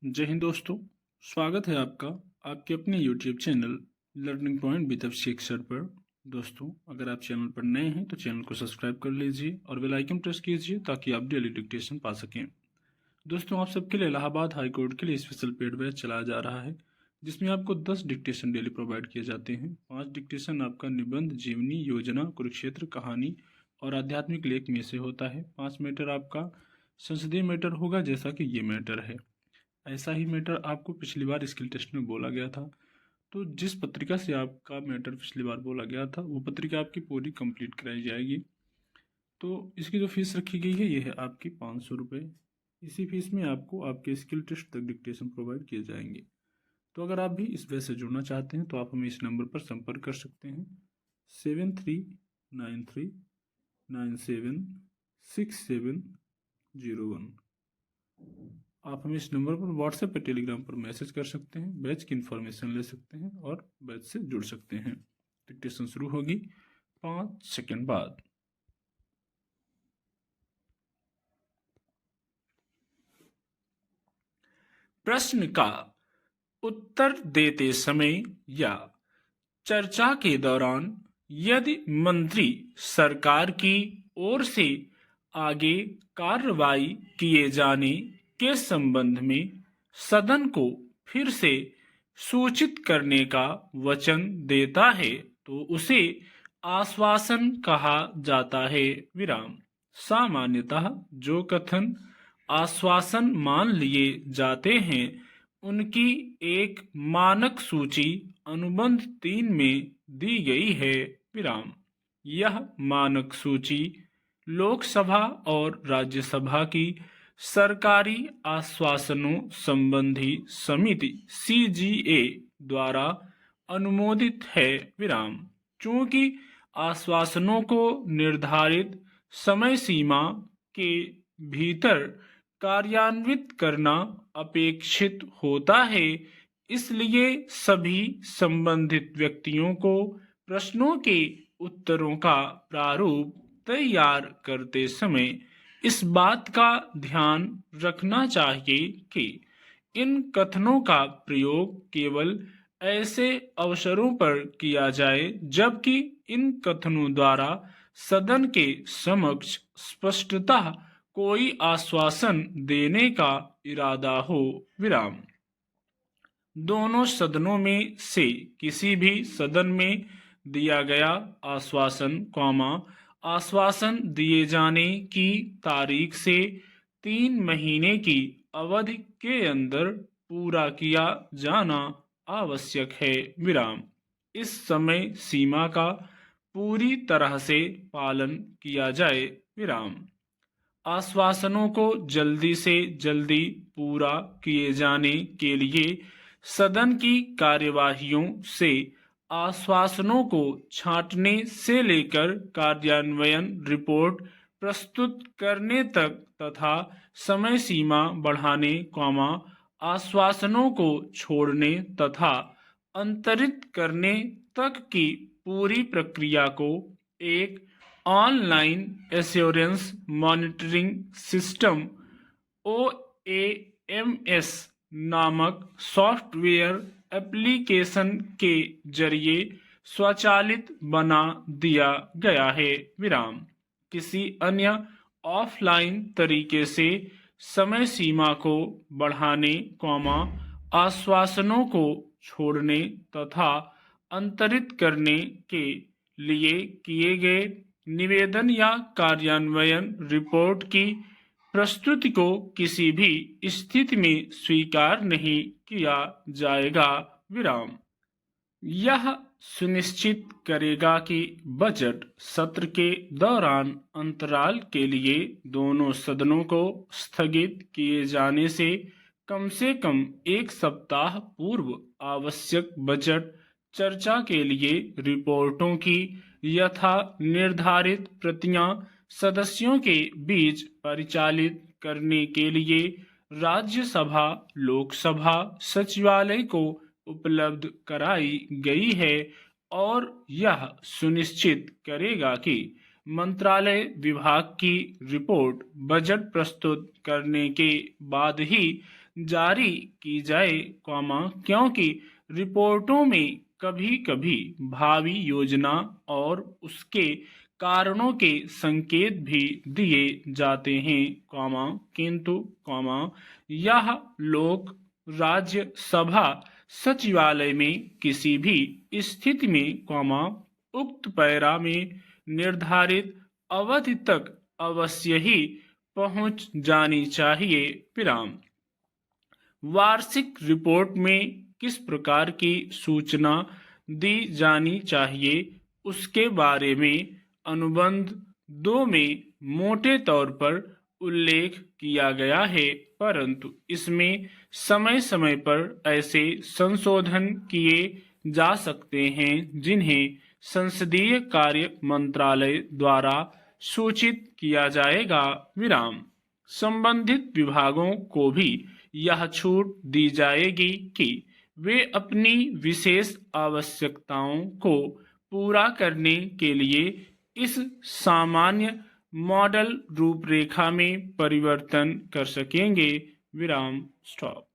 जय हिंद दोस्तों। स्वागत है आपका आपके अपने YouTube channel learning point with Abhishek sir पर। दोस्तों, अगर आप चैनल पर नए हैं तो चैनल को सब्सक्राइब कर लीजिए और बेल आइकन प्रेस कीजिए ताकि आप डेली डिक्टेशन पा सकें। दोस्तों, आप सबके लिए इलाहाबाद हाई कोर्ट के लिए स्पेशल पेड बैच चलाया जा रहा है, जिसमें आपको 10 डिक्टेशन डेली प्रोवाइड किए जाते हैं। 5 डिक्टेशन आपका निबंध, जीवनी, योजना, कुरुक्षेत्र, कहानी और आध्यात्मिक लेख में से होता है। 5 मैटर आपका संसदीय मैटर होगा, जैसा कि ये मैटर है। ऐसा ही मैटर आपको पिछली बार स्किल टेस्ट में बोला गया था, तो जिस पत्रिका से आपका मैटर पिछली बार बोला गया था वो पत्रिका आपकी पूरी कंप्लीट कराई जाएगी। तो इसकी जो फीस रखी गई है ये है आपकी 500 रुपये। इसी फीस में आपको आपके स्किल टेस्ट तक डिक्टेशन प्रोवाइड किए जाएंगे। तो अगर आप भी इस बैच से जुड़ना चाहते हैं तो आप हमें इस नंबर पर संपर्क कर सकते हैं 7393976701। आप हमें इस नंबर पर व्हाट्सएप पर, टेलीग्राम पर मैसेज कर सकते हैं, बैच की इन्फॉर्मेशन ले सकते हैं और बैच से जुड़ सकते हैं। डिक्टेशन शुरू होगी 5 सेकंड बाद। प्रश्न का उत्तर देते समय या चर्चा के दौरान यदि मंत्री सरकार की ओर से आगे कार्रवाई किए जाने के संबंध में सदन को फिर से सूचित करने का वचन देता है तो उसे आश्वासन कहा जाता है। विराम। सामान्यतः जो कथन आश्वासन मान लिए जाते हैं उनकी एक मानक सूची अनुबंध 3 में दी गई है। विराम। यह मानक सूची लोकसभा और राज्यसभा की सरकारी आश्वासनों संबंधी समिति CGA द्वारा अनुमोदित है। विराम। चूंकि आश्वासनों को निर्धारित समय सीमा के भीतर कार्यान्वित करना अपेक्षित होता है, इसलिए सभी संबंधित व्यक्तियों को प्रश्नों के उत्तरों का प्रारूप तैयार करते समय इस बात का ध्यान रखना चाहिए कि इन कथनों का प्रयोग केवल ऐसे अवसरों पर किया जाए जबकि इन कथनों द्वारा सदन के समक्ष स्पष्टतः कोई आश्वासन देने का इरादा हो। विराम। दोनों सदनों में से किसी भी सदन में दिया गया आश्वासन, आश्वासन दिए जाने की तारीख से 3 महीने की अवधि के अंदर पूरा किया जाना आवश्यक है। विराम। इस समय सीमा का पूरी तरह से पालन किया जाए। विराम। आश्वासनों को जल्दी से जल्दी पूरा किए जाने के लिए सदन की कार्यवाहियों से आश्वासनों को छांटने से लेकर कार्यान्वयन रिपोर्ट प्रस्तुत करने तक तथा समय सीमा बढ़ाने, आश्वासनों को छोड़ने तथा अंतरित करने तक की पूरी प्रक्रिया को एक online assurance monitoring system OAMS नामक सॉफ्टवेयर एप्लीकेशन के जरिए स्वचालित बना दिया गया है। विराम। किसी अन्य ऑफलाइन तरीके से समय सीमा को बढ़ाने, आश्वासनों को छोड़ने तथा अंतरित करने के लिए किए गए निवेदन या कार्यान्वयन रिपोर्ट की प्रस्तुति को किसी भी स्थिति में स्वीकार नहीं किया जाएगा। विराम। यह सुनिश्चित करेगा कि बजट सत्र के दौरान अंतराल के लिए दोनों सदनों को स्थगित किए जाने से कम 1 सप्ताह पूर्व आवश्यक बजट चर्चा के लिए रिपोर्टों की यथा निर्धारित प्रतियां सदस्यों के बीच परिचालित करने के लिए राज्यसभा लोकसभा सचिवालय को उपलब्ध कराई गई है और यह सुनिश्चित करेगा कि मंत्रालय विभाग की रिपोर्ट बजट प्रस्तुत करने के बाद ही जारी की जाए, क्योंकि रिपोर्टों में कभी-कभी भावी योजना और उसके कारणों के संकेत भी दिए जाते हैं, किंतु, यह लोक राज्य सभा सचिवालय में किसी भी स्थिति में, उक्त पैरा में निर्धारित अवधि तक अवश्य ही पहुंच जानी चाहिए। विराम। वार्षिक रिपोर्ट में किस प्रकार की सूचना दी जानी चाहिए, उसके बारे में अनुबंध 2 में मोटे तौर पर उल्लेख किया गया है, परंतु इसमें समय समय पर ऐसे संशोधन किए जा सकते हैं जिन्हें संसदीय कार्य मंत्रालय द्वारा सूचित किया जाएगा। विराम। संबंधित विभागों को भी यह छूट दी जाएगी कि वे अपनी विशेष आवश्यकताओं को पूरा करने के लिए इस सामान्य मॉडल रूपरेखा में परिवर्तन कर सकेंगे। विराम। स्टॉप।